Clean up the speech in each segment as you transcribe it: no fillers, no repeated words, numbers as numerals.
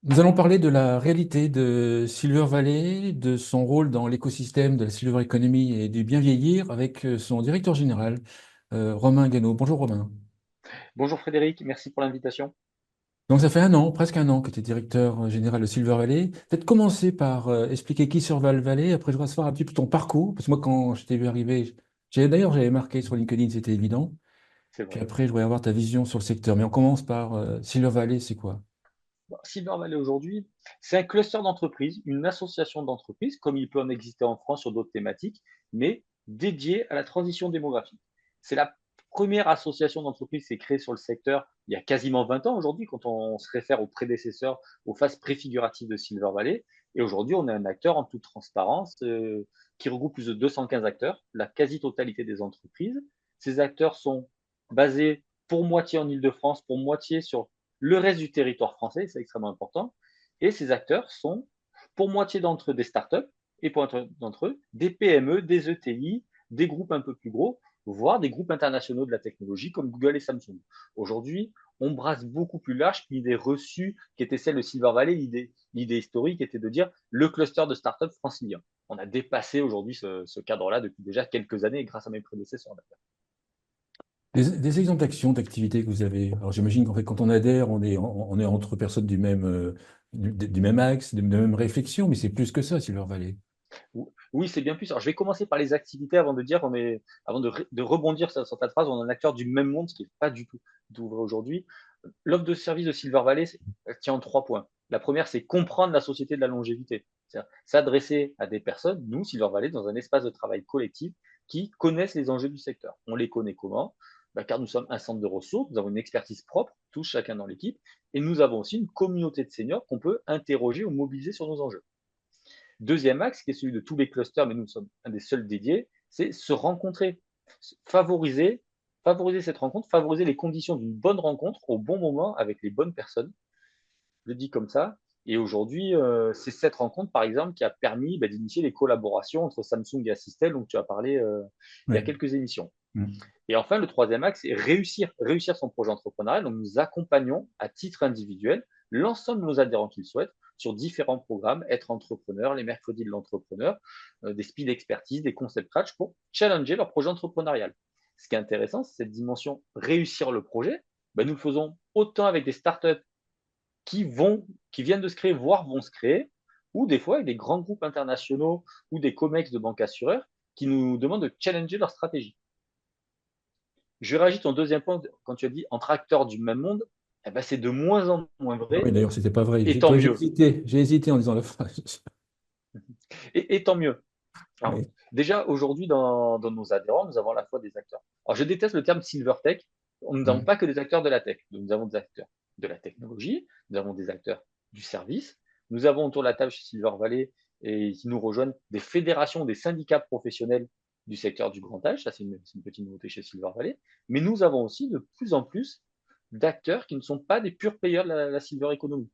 Nous allons parler de la réalité de Silver Valley, de son rôle dans l'écosystème de la Silver Economy et du bien vieillir avec son directeur général, Romain Gano. Bonjour Romain. Bonjour Frédéric, merci pour l'invitation. Donc ça fait un an, presque un an que tu es directeur général de Silver Valley. Peut-être commencer par expliquer qui Silver Valley, après je voudrais savoir un petit peu ton parcours, parce que moi quand je t'ai vu arriver, j'avais marqué sur LinkedIn, c'était évident. C'est Puis vrai. après je voudrais avoir ta vision sur le secteur. Mais on commence par Silver Valley, c'est quoi? Bon, Silver Valley aujourd'hui, c'est un cluster d'entreprises, une association d'entreprises, comme il peut en exister en France sur d'autres thématiques, mais dédiée à la transition démographique. C'est la première association d'entreprises qui s'est créée sur le secteur il y a quasiment 20 ans aujourd'hui, quand on se réfère aux prédécesseurs, aux phases préfiguratives de Silver Valley. Et aujourd'hui, on est un acteur en toute transparence qui regroupe plus de 215 acteurs, la quasi-totalité des entreprises. Ces acteurs sont basés pour moitié en Île-de-France, pour moitié sur le reste du territoire français, c'est extrêmement important. Et ces acteurs sont, pour moitié d'entre eux, des startups et pour moitié d'entre eux, des PME, des ETI, des groupes un peu plus gros, voire des groupes internationaux de la technologie comme Google et Samsung. Aujourd'hui, on brasse beaucoup plus large que l'idée reçue qui était celle de Silver Valley. L'idée historique était de dire le cluster de startups francilien. On a dépassé aujourd'hui ce cadre-là depuis déjà quelques années grâce à mes prédécesseurs. Des exemples d'actions, d'activités que vous avez. Alors j'imagine qu'en fait, quand on adhère, on est entre personnes du même, du même axe, de même réflexion, mais c'est plus que ça, Silver Valley. Oui, c'est bien plus. Alors, je vais commencer par les activités avant de dire, avant de rebondir sur ta phrase, on est un acteur du même monde, ce qui n'est pas du tout vrai aujourd'hui. L'offre de service de Silver Valley elle tient en 3 points. La première, c'est comprendre la société de la longévité. C'est-à-dire s'adresser à des personnes, nous, Silver Valley, dans un espace de travail collectif, qui connaissent les enjeux du secteur. On les connaît comment? Car nous sommes un centre de ressources, nous avons une expertise propre, tous chacun dans l'équipe, et nous avons aussi une communauté de seniors qu'on peut interroger ou mobiliser sur nos enjeux. Deuxième axe, qui est celui de tous les clusters, mais nous sommes un des seuls dédiés, c'est se rencontrer, favoriser, favoriser cette rencontre, favoriser les conditions d'une bonne rencontre au bon moment avec les bonnes personnes. Je le dis comme ça. Et aujourd'hui, c'est cette rencontre, par exemple, qui a permis d'initier les collaborations entre Samsung et Assistel, dont tu as parlé il y a Ouais. quelques émissions. Mm. Et enfin, le troisième axe, c'est réussir son projet entrepreneurial. Donc, nous accompagnons à titre individuel l'ensemble de nos adhérents qui le souhaitent sur différents programmes, être entrepreneur, les mercredis de l'entrepreneur, des speed expertise, des concept crash pour challenger leur projet entrepreneurial. Ce qui est intéressant, c'est cette dimension réussir le projet. Nous le faisons autant avec des startups qui viennent de se créer, voire vont se créer, ou des fois avec des grands groupes internationaux ou des comex de banques assureurs qui nous demandent de challenger leur stratégie. Je réagis ton deuxième point quand tu as dit entre acteurs du même monde, c'est de moins en moins Ah oui, vrai, d'ailleurs, c'était pas vrai. et tant mieux. J'ai hésité en disant la phrase. Et tant mieux. Alors, Oui. déjà, aujourd'hui, dans nos adhérents, nous avons à la fois des acteurs. Alors, je déteste le terme silver tech. Nous n'avons Ouais. pas que des acteurs de la tech. Nous avons des acteurs de la technologie, nous avons des acteurs du service. Nous avons autour de la table chez Silver Valley et qui nous rejoignent des fédérations, des syndicats professionnels du secteur du grand âge. Ça, c'est une petite nouveauté chez Silver Valley. Mais nous avons aussi de plus en plus d'acteurs qui ne sont pas des purs players de la silver economy,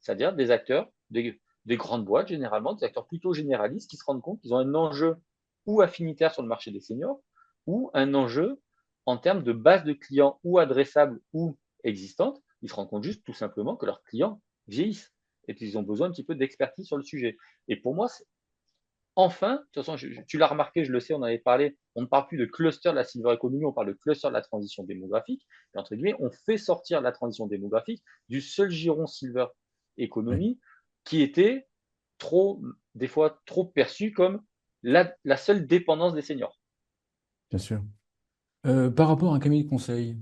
c'est-à-dire des acteurs, des grandes boîtes généralement, des acteurs plutôt généralistes qui se rendent compte qu'ils ont un enjeu ou affinitaire sur le marché des seniors ou un enjeu en termes de base de clients ou adressables ou existantes. Ils se rendent compte juste tout simplement que leurs clients vieillissent et qu'ils ont besoin un petit peu d'expertise sur le sujet. Et pour moi, enfin, de toute façon, tu l'as remarqué, je le sais, on en avait parlé, on ne parle plus de cluster de la silver economy, on parle de cluster de la transition démographique. Et entre guillemets, on fait sortir la transition démographique du seul giron silver Ouais, economy qui était trop, des fois trop perçu comme la seule dépendance des seniors. bien sûr. Par rapport à un cabinet de conseil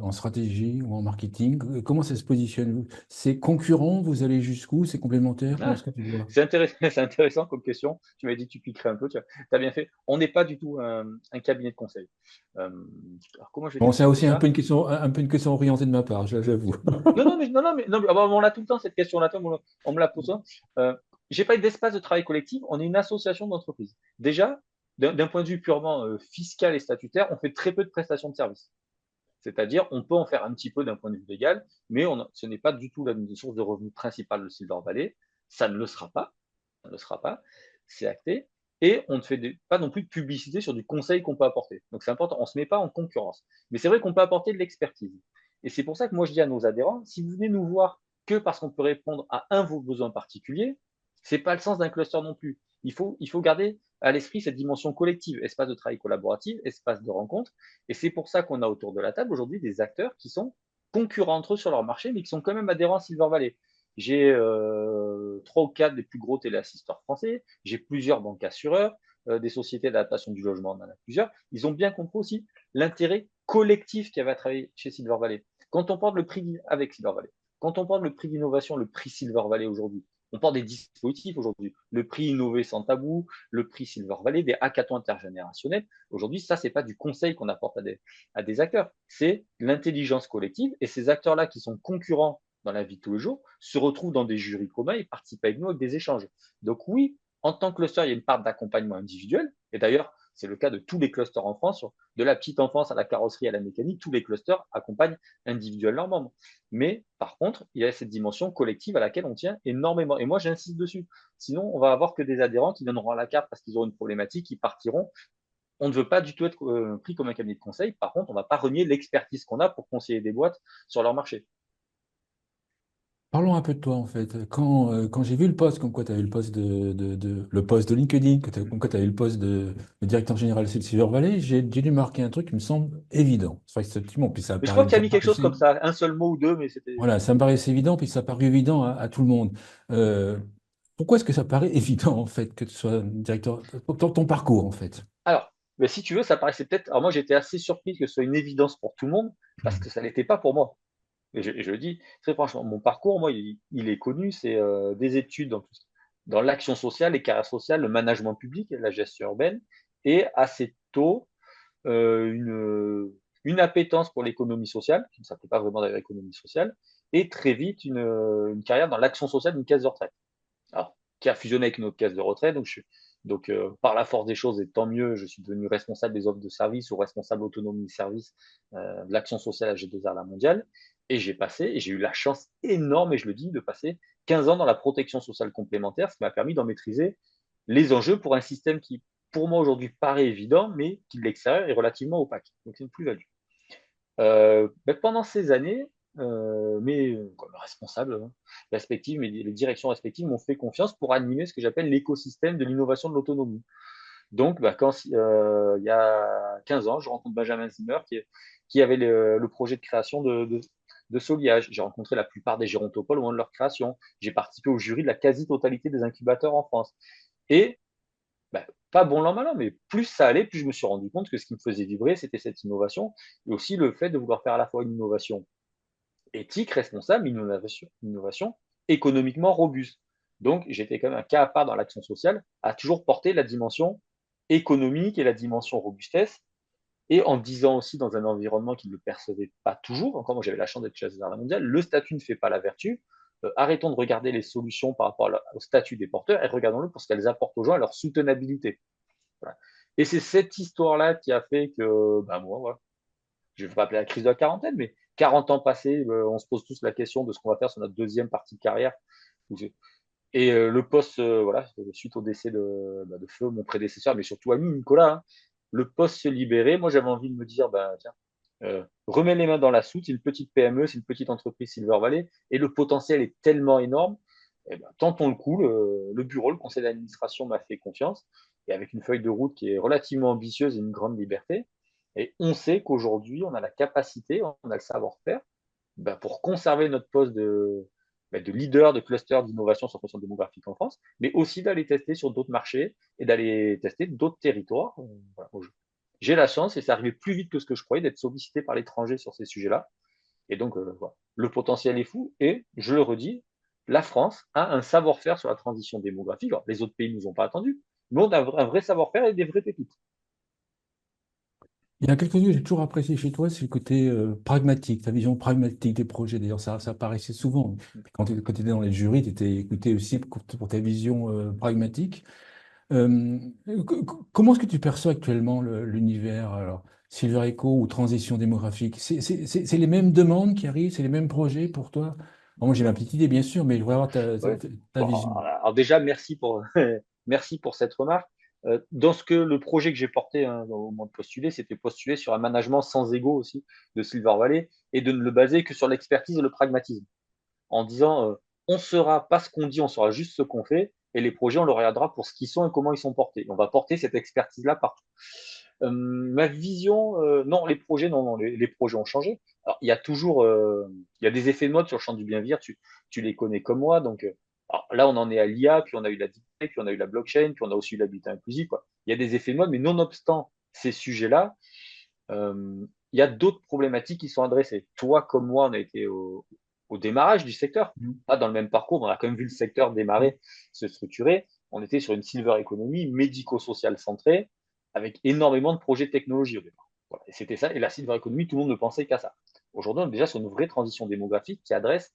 en stratégie ou en marketing, comment ça se positionne? C'est concurrent? Vous allez jusqu'où? C'est complémentaire? Comment Ah, est-ce que tu vois? c'est intéressant, c'est intéressant comme question. Tu m'as dit que tu piquerais un peu, tu as bien fait. On n'est pas du tout un cabinet de conseil. Euh, alors comment je vais Bon, c'est t'expliquer aussi ça? un peu une question orientée de ma part, j'avoue. Non, non, mais, non, non, mais, non, mais, on l'a tout le temps, cette question-là, on me la pose. J'ai pas d'espace de travail collectif, on est une association d'entreprises. Déjà, d'un point de vue purement fiscal et statutaire, on fait très peu de prestations de services. C'est-à-dire, on peut en faire un petit peu d'un point de vue légal, mais ce n'est pas du tout la source de revenus principale de Silver Valley. Ça ne le sera pas. Ça ne le sera pas. C'est acté. Et on ne fait pas non plus de publicité sur du conseil qu'on peut apporter. Donc c'est important, on ne se met pas en concurrence. Mais c'est vrai qu'on peut apporter de l'expertise. Et c'est pour ça que moi je dis à nos adhérents, si vous venez nous voir que parce qu'on peut répondre à un de vos besoins particuliers, c'est pas le sens d'un cluster non plus. Il faut garder à l'esprit cette dimension collective, espace de travail collaboratif, espace de rencontre. Et c'est pour ça qu'on a autour de la table aujourd'hui des acteurs qui sont concurrents entre eux sur leur marché, mais qui sont quand même adhérents à Silver Valley. J'ai 3 ou 4 des plus gros téléassisteurs français, j'ai plusieurs banques assureurs, des sociétés d'adaptation du logement, on en a plusieurs. Ils ont bien compris aussi l'intérêt collectif qu'il y avait à travailler chez Silver Valley. Quand on parle le prix avec Silver Valley, quand on parle le prix d'innovation, le prix Silver Valley aujourd'hui, on parle des dispositifs aujourd'hui, le prix Innover sans tabou, le prix Silver Valley, des hackathons intergénérationnels. Aujourd'hui, ça, c'est pas du conseil qu'on apporte à des acteurs, c'est l'intelligence collective. Et ces acteurs-là qui sont concurrents dans la vie de tous les jours se retrouvent dans des jurys communs et participent avec nous avec des échanges. Donc oui, en tant que cluster, il y a une part d'accompagnement individuel. Et d'ailleurs, c'est le cas de tous les clusters en France, de la petite enfance à la carrosserie, à la mécanique, tous les clusters accompagnent individuellement leurs membres. Mais par contre, il y a cette dimension collective à laquelle on tient énormément. Et moi, j'insiste dessus. Sinon, on va avoir que des adhérents qui donneront la carte parce qu'ils auront une problématique, qui partiront. On ne veut pas du tout être pris comme un cabinet de conseil. Par contre, on ne va pas renier l'expertise qu'on a pour conseiller des boîtes sur leur marché. Parlons un peu de toi en fait. Quand j'ai vu le poste, comme quoi tu avais le poste le poste de LinkedIn, comme quoi tu avais le poste de directeur général de Silver Valley, j'ai dû marquer un truc qui me semble évident. C'est vrai que effectivement, puis Mais je crois que tu as mis quelque chose comme ça, un seul mot ou deux, mais c'était. voilà, ça me paraissait évident, puis ça paraît évident à tout le monde. Euh, Pourquoi est-ce que ça paraît évident en fait que tu sois directeur, ton parcours en fait? Alors, mais si tu veux, ça paraissait peut-être. Alors moi, j'étais assez surpris que ce soit une évidence pour tout le monde, parce que ça ne l'était pas pour moi. Et je le dis très franchement, mon parcours, moi, il est connu, c'est des études dans l'action sociale, les carrières sociales, le management public, la gestion urbaine, et assez tôt, une appétence pour l'économie sociale, qui ne s'appelait pas vraiment d'ailleurs économie sociale, et très vite une carrière dans l'action sociale d'une caisse de retraite. Alors, qui a fusionné avec une autre caisse de retraite. Donc, par la force des choses, et tant mieux, je suis devenu responsable des offres de services ou responsable autonomie de service de l'action sociale à G2R La Mondiale. Et j'ai eu la chance énorme, et je le dis, de passer 15 ans dans la protection sociale complémentaire, ce qui m'a permis d'en maîtriser les enjeux pour un système qui, pour moi, aujourd'hui, paraît évident, mais qui, de l'extérieur, est relativement opaque. Donc, c'est une plus-value. Pendant ces années, mes comme responsables respectifs, mais les directions respectives m'ont fait confiance pour animer ce que j'appelle l'écosystème de l'innovation de l'autonomie. Donc, il y a 15 ans, je rencontre Benjamin Zimmer qui avait le projet de création de Soliage. J'ai rencontré la plupart des gérontopoles au moment de leur création. J'ai participé au jury de la quasi-totalité des incubateurs en France. Et pas bon l'an mal an, mais plus ça allait, plus je me suis rendu compte que ce qui me faisait vibrer, c'était cette innovation, et aussi le fait de vouloir faire à la fois une innovation éthique, responsable, une innovation économiquement robuste. Donc, j'étais quand même un cas à part dans l'action sociale, à toujours porter la dimension économique et la dimension robustesse, et en disant aussi dans un environnement qui ne le percevait pas toujours, encore moi j'avais la chance d'être chassé dans la mondiale, le statut ne fait pas la vertu, arrêtons de regarder les solutions par rapport au statut des porteurs et regardons-le pour ce qu'elles apportent aux gens et leur soutenabilité. Voilà. Et c'est cette histoire-là qui a fait que, moi, voilà, je ne vais pas appeler la crise de la quarantaine, mais 40 ans passés, on se pose tous la question de ce qu'on va faire sur notre deuxième partie de carrière. Et le poste, voilà, suite au décès de Feu, mon prédécesseur, mais surtout ami Nicolas, hein, le poste se libérait. Moi, j'avais envie de me dire, tiens, remets les mains dans la soupe, c'est une petite PME, c'est une petite entreprise Silver Valley, et le potentiel est tellement énorme. Eh ben, tentons le coup, le bureau, le conseil d'administration m'a fait confiance, et avec une feuille de route qui est relativement ambitieuse et une grande liberté. Et on sait qu'aujourd'hui, on a la capacité, on a le savoir-faire pour conserver notre poste de leader de cluster d'innovation sur la question démographique en France, mais aussi d'aller tester sur d'autres marchés et d'aller tester d'autres territoires. Voilà, j'ai la chance, et c'est arrivé plus vite que ce que je croyais, d'être sollicité par l'étranger sur ces sujets-là. Et donc, voilà. Le potentiel est fou. Et je le redis, la France a un savoir-faire sur la transition démographique. Alors, les autres pays ne nous ont pas attendus, mais on a un vrai savoir-faire et des vraies pépites. Il y a quelque chose que j'ai toujours apprécié chez toi, c'est le côté pragmatique, ta vision pragmatique des projets. D'ailleurs, ça apparaissait souvent. Quand tu étais dans les jurys, tu étais écouté aussi pour ta vision pragmatique. Euh, Comment est-ce que tu perçois actuellement l'univers, alors, Silver Echo ou transition démographique? C'est les mêmes demandes qui arrivent, c'est les mêmes projets pour toi? Bon, moi, j'ai ma petite idée, bien sûr, mais je voudrais avoir Ouais. ta Bon, vision. alors déjà, merci pour, merci pour cette remarque. Dans le projet que j'ai porté, hein, au moment de postuler, c'était postuler sur un management sans ego aussi de Silver Valley, et de ne le baser que sur l'expertise et le pragmatisme. en disant on sera pas ce qu'on dit, on sera juste ce qu'on fait, et les projets, on les regardera pour ce qu'ils sont et comment ils sont portés. On va porter cette expertise-là partout. Ma vision, non, les projets, non, non, les projets ont changé. Alors, il y a toujours, il y a des effets de mode sur le champ du bien-vivre, tu les connais comme moi, donc alors là, on en est à l'IA, puis on a eu la deep tech, puis on a eu la blockchain, puis on a aussi eu l'habitat inclusif, quoi. Il y a des effets de mode, mais nonobstant ces sujets-là, il y a d'autres problématiques qui sont adressées. Toi, comme moi, on a été au démarrage du secteur. Mhm. Pas dans le même parcours, on a quand même vu le secteur démarrer, se structurer. On était sur une silver economy médico-sociale centrée, avec énormément de projets de technologie au départ. Voilà. Et c'était ça. Et la silver economy, tout le monde ne pensait qu'à ça. Aujourd'hui, on est déjà sur une vraie transition démographique qui adresse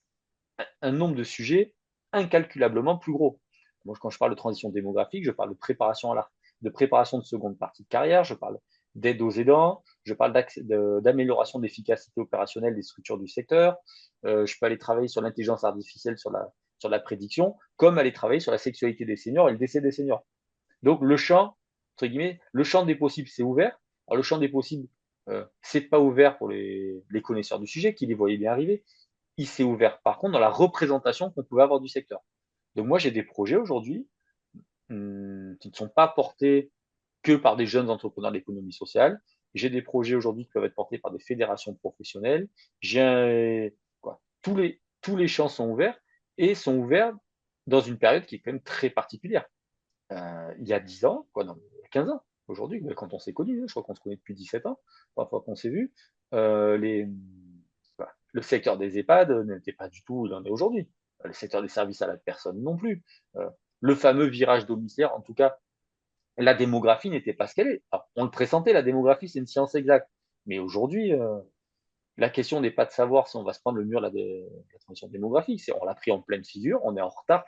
un nombre de sujets incalculablement plus gros. Moi, quand je parle de transition démographique, je parle de préparation à de préparation de seconde partie de carrière, je parle d'aide aux aidants, je parle d'amélioration de l'efficacité opérationnelle des structures du secteur, je peux aller travailler sur l'intelligence artificielle, sur la prédiction, comme aller travailler sur la sexualité des seniors et le décès des seniors. Donc le champ, entre guillemets, le champ des possibles, c'est ouvert. Alors le champ des possibles, c'est pas ouvert pour les connaisseurs du sujet qui les voyaient bien arriver. Il s'est ouvert par contre dans la représentation qu'on pouvait avoir du secteur. Donc moi j'ai des projets aujourd'hui qui ne sont pas portés que par des jeunes entrepreneurs d'économie sociale. J'ai des projets aujourd'hui qui peuvent être portés par des fédérations professionnelles. Tous les champs sont ouverts et sont ouverts dans une période qui est quand même très particulière. Il y a 10 ans, quoi, non, il y a 15 ans aujourd'hui, quand on s'est connus, je crois qu'on se connaît depuis 17 ans, la fois qu'on s'est vu, voilà, le secteur des EHPAD n'était pas du tout où il en est aujourd'hui. Le secteur des services à la personne non plus. Euh, le fameux virage domiciliaire, en tout cas, la démographie n'était pas ce qu'elle est. Alors, on le pressentait, la démographie, c'est une science exacte. Mais aujourd'hui, la question n'est pas de savoir si on va se prendre le mur de la transition démographique. On l'a pris en pleine figure, on est en retard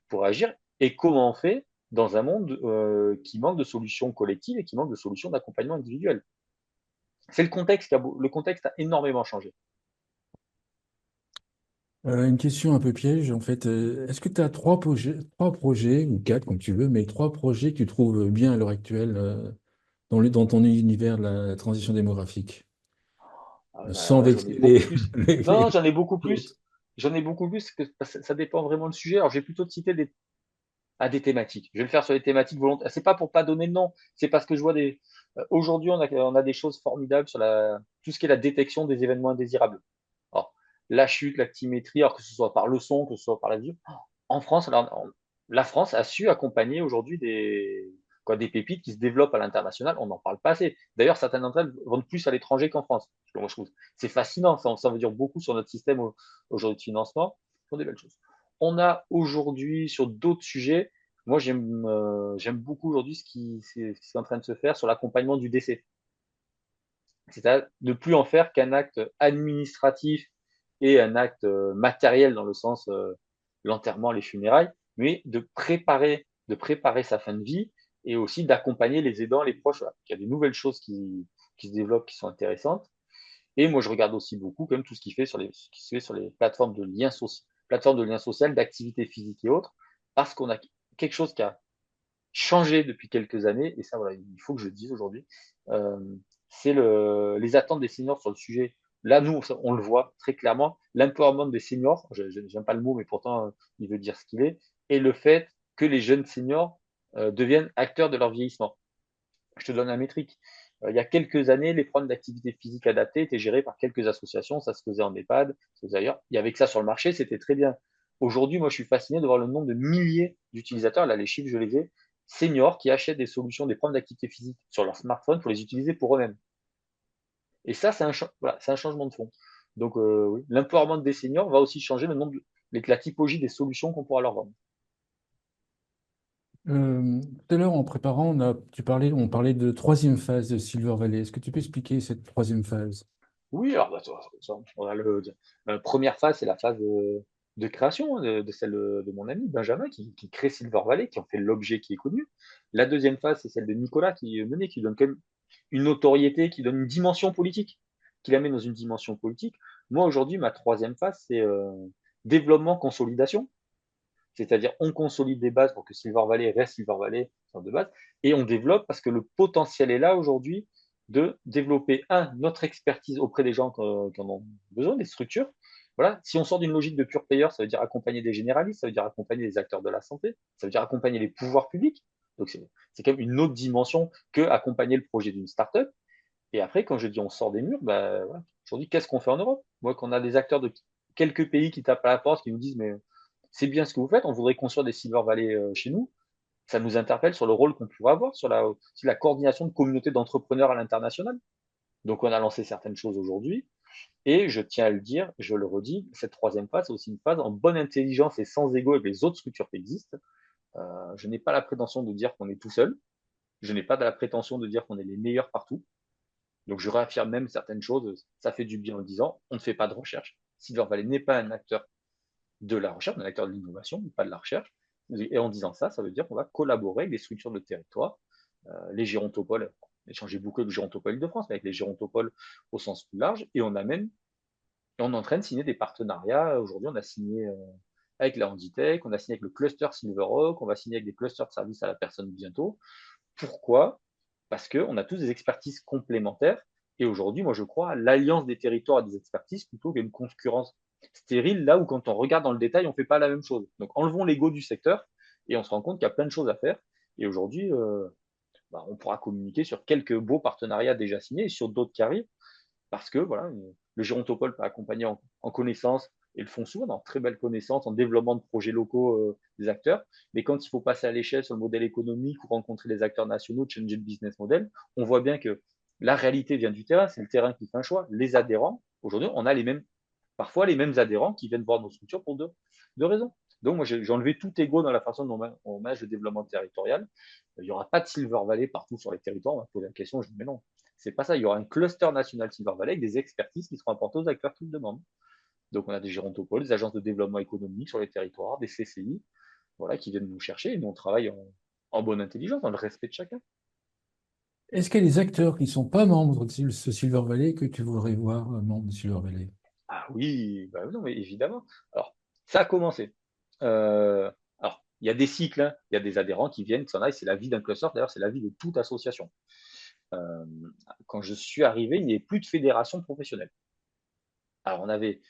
pour agir. Et comment on fait dans un monde qui manque de solutions collectives et qui manque de solutions d'accompagnement individuel? C'est le contexte a énormément changé. Une question un peu piège, en fait. Est-ce que tu as trois projets, ou quatre, comme tu veux, mais trois projets que tu trouves bien à l'heure actuelle dans ton univers de la transition démographique, sans Là, j'en ai vexer beaucoup plus. Non, les j'en ai beaucoup autres? plus. J'en ai beaucoup plus, parce que ça dépend vraiment du sujet. Alors, j'ai plutôt cité à des thématiques. Je vais le faire sur les thématiques volontaires. C'est pas pour pas donner de nom, c'est parce que je vois aujourd'hui, on a des choses formidables sur tout ce qui est la détection des événements indésirables. Alors, la chute, l'actimétrie, alors que ce soit par le son, que ce soit par la vue. En France, la France a su accompagner aujourd'hui des pépites qui se développent à l'international. On n'en parle pas assez. D'ailleurs, certaines d'entre elles vendent plus à l'étranger qu'en France. Moi, je trouve c'est fascinant. Ça veut dire beaucoup sur notre système aujourd'hui de financement. Ce sont des belles choses. On a aujourd'hui sur d'autres sujets. Moi, j'aime beaucoup aujourd'hui ce qui est en train de se faire sur l'accompagnement du décès. C'est-à-dire ne plus en faire qu'un acte administratif et un acte matériel dans le sens l'enterrement, les funérailles, mais de préparer sa fin de vie et aussi d'accompagner les aidants, les proches. Voilà. Il y a des nouvelles choses qui se développent, qui sont intéressantes. Et moi, je regarde aussi beaucoup comme tout ce qui se fait sur les plateformes de liens sociaux, d'activités physiques et autres, parce qu'on a quelque chose qui a changé depuis quelques années, et ça, voilà, il faut que je le dise aujourd'hui, euh, c'est les attentes des seniors sur le sujet. Là, nous, on le voit très clairement, l'empowerment des seniors, je n'aime pas le mot, mais pourtant, il veut dire ce qu'il est, et le fait que les jeunes seniors deviennent acteurs de leur vieillissement. Je te donne un métrique. Il y a quelques années, les programmes d'activité physique adaptée étaient gérés par quelques associations, ça se faisait en EHPAD, ça se faisait ailleurs. Il y avait que ça sur le marché, c'était très bien. Aujourd'hui, moi, je suis fasciné de voir le nombre de milliers d'utilisateurs, là, les chiffres, je les ai, seniors qui achètent des solutions, des programmes d'activité physique sur leur smartphone pour les utiliser pour eux-mêmes. Et ça, voilà, c'est un changement de fond. Donc, oui, l'empowerment des seniors va aussi changer la typologie des solutions qu'on pourra leur vendre. Tout à l'heure, en préparant, on parlait de troisième phase de Silver Valley. Est-ce que tu peux expliquer cette troisième phase? Oui, alors on a la première phase, c'est la phase de création de celle de mon ami Benjamin qui crée Silver Valley, qui en fait l'objet qui est connu. La deuxième phase, c'est celle de Nicolas qui est menée, qui donne quand même une notoriété, qui donne une dimension politique, qui la met dans une dimension politique. Moi, aujourd'hui, ma troisième phase, c'est développement, consolidation. C'est-à-dire, on consolide des bases pour que Silver Valley reste Silver Valley, sorte de base, et on développe parce que le potentiel est là aujourd'hui de développer, notre expertise auprès des gens qui en ont besoin, des structures, voilà, si on sort d'une logique de pure player, ça veut dire accompagner des généralistes, ça veut dire accompagner les acteurs de la santé, ça veut dire accompagner les pouvoirs publics. Donc c'est quand même une autre dimension que accompagner le projet d'une startup. Et après, quand je dis on sort des murs, bah, voilà. Aujourd'hui, qu'est-ce qu'on fait en Europe? Moi, quand on a des acteurs de quelques pays qui tapent à la porte, qui nous disent, mais c'est bien ce que vous faites, on voudrait construire des Silver Valley chez nous, ça nous interpelle sur le rôle qu'on pourrait avoir sur la coordination de communautés d'entrepreneurs à l'international. Donc, on a lancé certaines choses aujourd'hui. Et je tiens à le dire, je le redis, cette troisième phase, c'est aussi une phase en bonne intelligence et sans ego avec les autres structures qui existent. Je n'ai pas la prétention de dire qu'on est tout seul. Je n'ai pas la prétention de dire qu'on est les meilleurs partout. Donc, je réaffirme même certaines choses. Ça fait du bien en disant, on ne fait pas de recherche. Silver Valley n'est pas un acteur de la recherche, un acteur de l'innovation, pas de la recherche. Et en disant ça, ça veut dire qu'on va collaborer avec les structures de territoire, les gérontopoles. On a échangé beaucoup avec les gérontopoles de France, mais avec les gérontopoles au sens plus large. Et on est en train de signer des partenariats. Aujourd'hui, on a signé avec la Handitech, on a signé avec le cluster Silverrock, on va signer avec des clusters de services à la personne bientôt. Pourquoi? Parce qu'on a tous des expertises complémentaires. Et aujourd'hui, moi, je crois à l'alliance des territoires et des expertises plutôt qu'une concurrence stérile, là où quand on regarde dans le détail, on ne fait pas la même chose. Donc, enlevons l'ego du secteur et on se rend compte qu'il y a plein de choses à faire. Et aujourd'hui, bah, on pourra communiquer sur quelques beaux partenariats déjà signés et sur d'autres qui arrivent parce que voilà, le gérontopole peut accompagner en connaissances et le font souvent dans très belles connaissances, en développement de projets locaux des acteurs. Mais quand il faut passer à l'échelle sur le modèle économique ou rencontrer les acteurs nationaux, changer le business model, on voit bien que la réalité vient du terrain, c'est le terrain qui fait un choix. Les adhérents, aujourd'hui, on a parfois les mêmes adhérents qui viennent voir nos structures pour deux raisons. Donc, moi, j'ai enlevé tout ego dans la façon dont on manage le développement territorial. Il n'y aura pas de Silver Valley partout sur les territoires. On va poser la question, je dis, mais non, c'est pas ça. Il y aura un cluster national Silver Valley avec des expertises qui seront apportées aux acteurs qui le demandent. Donc, on a des gérontopoles, des agences de développement économique sur les territoires, des CCI, voilà, qui viennent nous chercher et nous, on travaille en bonne intelligence, dans le respect de chacun. Est-ce qu'il y a des acteurs qui ne sont pas membres de ce Silver Valley que tu voudrais voir membres de Silver Valley? Ah oui, bah non, mais évidemment. Alors, ça a commencé. Alors, il y a des cycles, hein. Il y a des adhérents qui viennent, qui s'en aillent, c'est la vie d'un cluster, d'ailleurs, c'est la vie de toute association. Euh, Quand je suis arrivé, il n'y avait plus de fédération professionnelle. Alors, on avait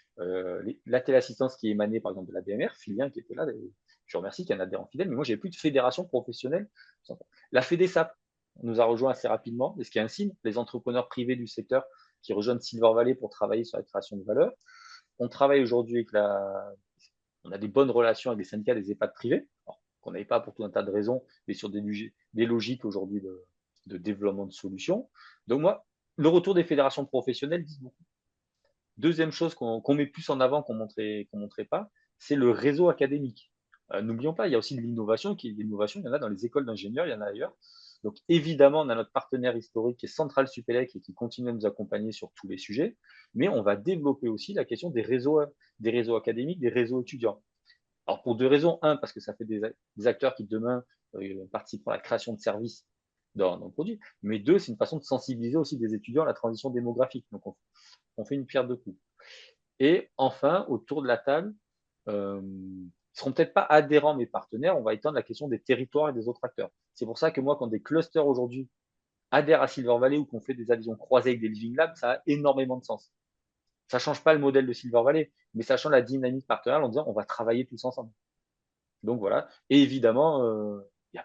la téléassistance qui émanait, par exemple, de la BMR, Filien qui était là, je remercie, qui est un adhérent fidèle, mais moi, j'ai plus de fédération professionnelle. La FEDESAP nous a rejoint assez rapidement, et ce qui est un signe, les entrepreneurs privés du secteur qui rejoignent Silver Valley pour travailler sur la création de valeur. On travaille aujourd'hui avec on a des bonnes relations avec des syndicats des EHPAD privés, qu'on n'avait pas pour tout un tas de raisons, mais sur des logiques aujourd'hui de développement de solutions. Donc moi, le retour des fédérations professionnelles dit beaucoup. Deuxième chose qu'on met plus en avant, qu'on montrait pas, c'est le réseau académique. N'oublions pas, il y a aussi de l'innovation, il y en a dans les écoles d'ingénieurs, il y en a ailleurs. Donc évidemment, on a notre partenaire historique qui est Centrale Supélec et qui continue à nous accompagner sur tous les sujets, mais on va développer aussi la question des réseaux académiques, des réseaux étudiants. Alors pour deux raisons. Un, parce que ça fait des acteurs qui demain participeront à la création de services dans le produit. Mais deux, c'est une façon de sensibiliser aussi des étudiants à la transition démographique. Donc on fait une pierre deux coups. Et enfin, autour de la table, ils ne seront peut-être pas adhérents mais partenaires, on va étendre la question des territoires et des autres acteurs. C'est pour ça que moi, quand des clusters aujourd'hui adhèrent à Silver Valley ou qu'on fait des adhésions croisées avec des Living Labs, ça a énormément de sens. Ça ne change pas le modèle de Silver Valley, mais ça change la dynamique partenariale en disant on va travailler tous ensemble. Donc voilà. Et évidemment, il y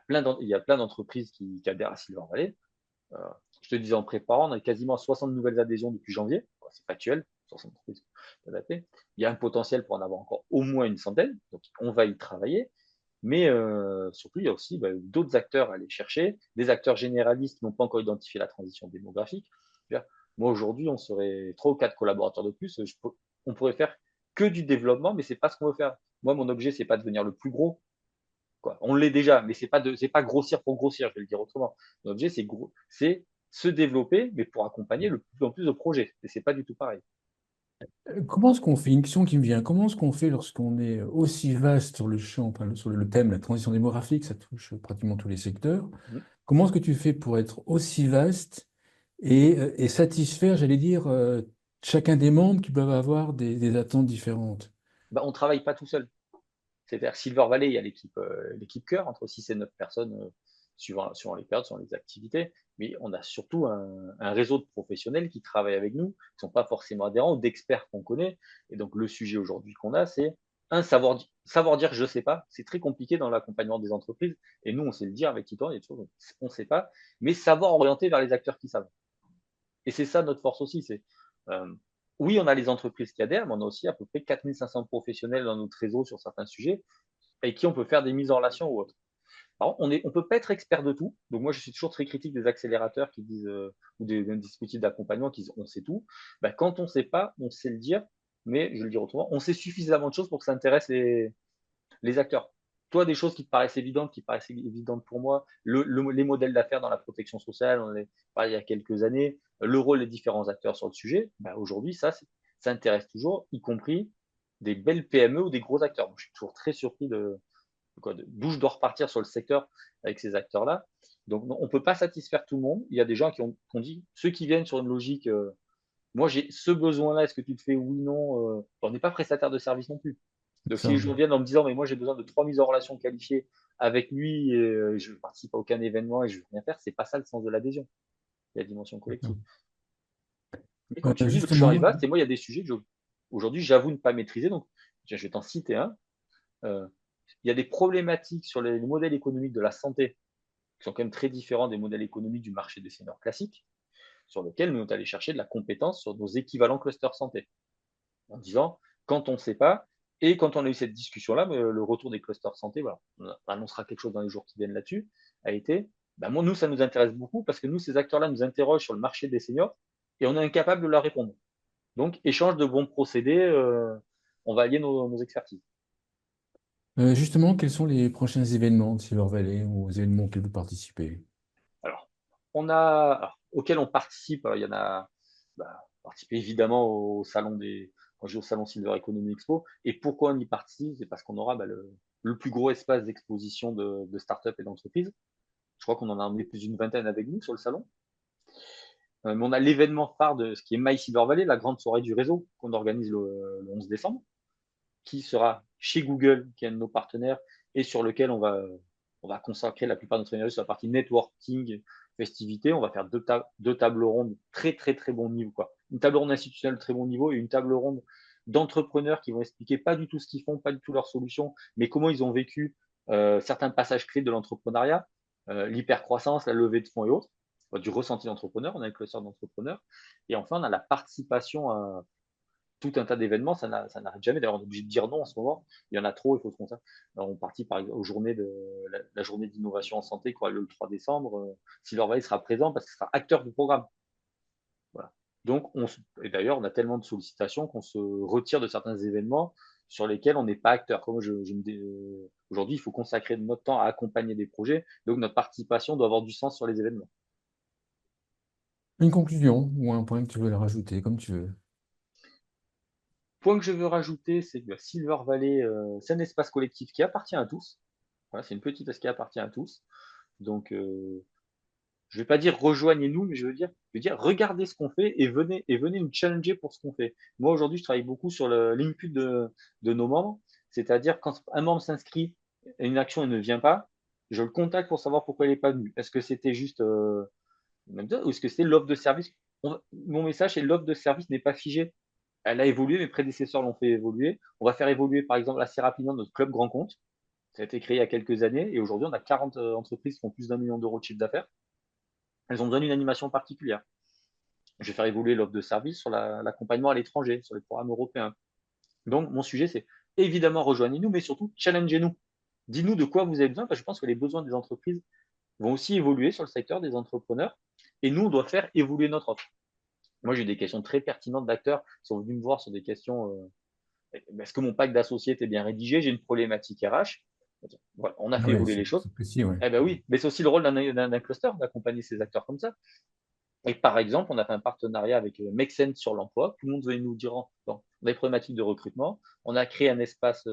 a plein d'entreprises qui adhèrent à Silver Valley. Euh, je te disais en préparant, on a quasiment 60 nouvelles adhésions depuis janvier. C'est factuel, 60 entreprises adaptées. Il y a un potentiel pour en avoir encore au moins une centaine. Donc on va y travailler. Mais surtout, il y a aussi d'autres acteurs à aller chercher, des acteurs généralistes qui n'ont pas encore identifié la transition démographique. Moi, aujourd'hui, on serait 3 ou 4 collaborateurs de plus. On pourrait faire que du développement, mais c'est pas ce qu'on veut faire. Moi, mon objet, c'est pas de devenir le plus gros, quoi. On l'est déjà, mais c'est pas grossir pour grossir, je vais le dire autrement. Mon objet, c'est se développer, mais pour accompagner le plus en plus de projets. Et c'est pas du tout pareil. Comment est-ce qu'on fait? Une question qui me vient. Comment est-ce qu'on fait lorsqu'on est aussi vaste sur le champ, enfin, sur le thème, la transition démographique, ça touche pratiquement tous les secteurs. Mhm. Comment est-ce que tu fais pour être aussi vaste et satisfaire, j'allais dire, chacun des membres qui peuvent avoir des attentes différentes? On travaille pas tout seul. C'est-à-dire Silver Valley, il y a l'équipe cœur, entre 6 et 9 personnes suivant les périodes, suivant les activités. Mais on a surtout un réseau de professionnels qui travaillent avec nous, qui ne sont pas forcément adhérents, ou d'experts qu'on connaît. Et donc, le sujet aujourd'hui qu'on a, c'est savoir dire je ne sais pas. C'est très compliqué dans l'accompagnement des entreprises. Et nous, on sait le dire avec Titan, il y a toujours on ne sait pas, mais savoir orienter vers les acteurs qui savent. Et c'est ça notre force aussi. Euh, oui, on a les entreprises qui adhèrent, mais on a aussi à peu près 4500 professionnels dans notre réseau sur certains sujets avec qui on peut faire des mises en relation ou autres. Alors, on ne peut pas être expert de tout. Donc, moi, je suis toujours très critique des accélérateurs qui disent, ou des dispositifs d'accompagnement qui disent on sait tout. Ben, quand on ne sait pas, on sait le dire, mais je vais le dire autrement, on sait suffisamment de choses pour que ça intéresse les acteurs. Toi, des choses qui te paraissent évidentes, qui paraissent évidentes pour moi, les modèles d'affaires dans la protection sociale, on en a parlé il y a quelques années, le rôle des différents acteurs sur le sujet, ben aujourd'hui, ça intéresse toujours, y compris des belles PME ou des gros acteurs. Donc, je suis toujours très surpris d'où je dois repartir sur le secteur avec ces acteurs-là. Donc, on ne peut pas satisfaire tout le monde. Il y a des gens qui ont dit, ceux qui viennent sur une logique, moi j'ai ce besoin-là, est-ce que tu le fais? Oui, non. On n'est pas prestataire de service non plus. Donc, si Ça, les gens viennent en me disant, mais moi j'ai besoin de 3 mises en relation qualifiées avec lui, et je ne participe à aucun événement et je ne veux rien faire, c'est pas ça le sens de l'adhésion, la dimension collective. Mais comme tu dis, le champ est justement, vaste et moi il y a des sujets que aujourd'hui j'avoue ne pas maîtriser. Donc, tiens, je vais t'en citer un. Euh, il y a des problématiques sur les modèles économiques de la santé qui sont quand même très différents des modèles économiques du marché des seniors classiques, sur lesquels nous sommes allés chercher de la compétence sur nos équivalents clusters santé, en disant, quand on ne sait pas, et quand on a eu cette discussion-là, le retour des clusters santé, voilà, on annoncera quelque chose dans les jours qui viennent là-dessus, a été, ben moi, nous, ça nous intéresse beaucoup parce que nous, ces acteurs-là nous interrogent sur le marché des seniors et on est incapable de leur répondre. Donc, échange de bons procédés, on va allier nos expertises. justement, quels sont les prochains événements de Silver Valley ou aux événements auxquels vous participez? Alors, auquel on participe, il y en a, participer évidemment quand je vais au salon Silver Economy Expo. Et pourquoi on y participe? C'est parce qu'on aura le plus gros espace d'exposition de startups et d'entreprises. Je crois qu'on en a emmené plus d'une vingtaine avec nous sur le salon. Mais on a l'événement phare de ce qui est My Silver Valley, la grande soirée du réseau qu'on organise le 11 décembre, qui sera chez Google, qui est un de nos partenaires, et sur lequel on va consacrer la plupart de notre énergie sur la partie networking, festivité. On va faire deux tables rondes très, très, très bon niveau, quoi. Une table ronde institutionnelle de très bon niveau et une table ronde d'entrepreneurs qui vont expliquer pas du tout ce qu'ils font, pas du tout leurs solutions, mais comment ils ont vécu certains passages clés de l'entrepreneuriat, l'hypercroissance, la levée de fonds et autres, du ressenti d'entrepreneur. On a un cluster d'entrepreneurs. Et enfin, on a la participation à tout un tas d'événements, ça n'arrête jamais. D'ailleurs, on est obligé de dire non en ce moment. Il y en a trop, il faut se concentrer. Alors, on partit par exemple aux journées la journée d'innovation en santé, quoi, le 3 décembre. Silver Valley sera présent parce qu'il sera acteur du programme. Voilà. Donc, et d'ailleurs, on a tellement de sollicitations qu'on se retire de certains événements sur lesquels on n'est pas acteur. Comme aujourd'hui, il faut consacrer notre temps à accompagner des projets. Donc, notre participation doit avoir du sens sur les événements. Une conclusion ou un point que tu veux rajouter, comme tu veux. Point que je veux rajouter, c'est que Silver Valley, c'est un espace collectif qui appartient à tous. Voilà, c'est une petite espace qui appartient à tous. Donc, je vais pas dire rejoignez-nous, mais je veux dire regardez ce qu'on fait et venez nous challenger pour ce qu'on fait. Moi, aujourd'hui, je travaille beaucoup sur l'input de nos membres, c'est-à-dire quand un membre s'inscrit à une action et ne vient pas, je le contacte pour savoir pourquoi il n'est pas venu. Est-ce que c'était juste ou est-ce que c'était l'offre de service? Mon message, c'est l'offre de service n'est pas figée. Elle a évolué, mes prédécesseurs l'ont fait évoluer. On va faire évoluer, par exemple, assez rapidement notre club grand compte. Ça a été créé il y a quelques années et aujourd'hui, on a 40 entreprises qui font plus d'1 million d'euros de chiffre d'affaires. Elles ont besoin d'une animation particulière. Je vais faire évoluer l'offre de service sur l'accompagnement à l'étranger, sur les programmes européens. Donc, mon sujet, c'est évidemment rejoignez-nous, mais surtout challengez-nous. Dis-nous de quoi vous avez besoin, parce que je pense que les besoins des entreprises vont aussi évoluer sur le secteur des entrepreneurs. Et nous, on doit faire évoluer notre offre. Moi, j'ai eu des questions très pertinentes d'acteurs qui sont venus me voir sur des questions est-ce que mon pack d'associés était bien rédigé? J'ai une problématique RH. Voilà, on a Ah fait ouais, évoluer les choses. c'est précis, ouais. Eh ben oui, mais c'est aussi le rôle d'un cluster d'accompagner ces acteurs comme ça. Et par exemple, on a fait un partenariat avec Make Sense sur l'emploi. Tout le monde venait nous dire, bon, on a des problématiques de recrutement. On a créé un espace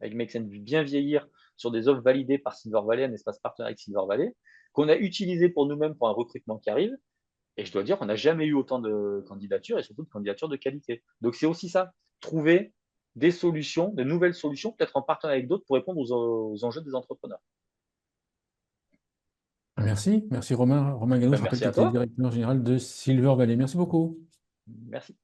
avec Make Sense du bien vieillir sur des offres validées par Silver Valley, un espace partenaire avec Silver Valley, qu'on a utilisé pour nous-mêmes pour un recrutement qui arrive. Et je dois dire qu'on n'a jamais eu autant de candidatures et surtout de candidatures de qualité. Donc c'est aussi ça, trouver des solutions, de nouvelles solutions, peut-être en partenariat avec d'autres pour répondre aux enjeux des entrepreneurs. Merci, merci Romain. Romain Gano, Ben, je rappelle merci que à tu es toi. directeur général de Silver Valley. Merci beaucoup. Merci.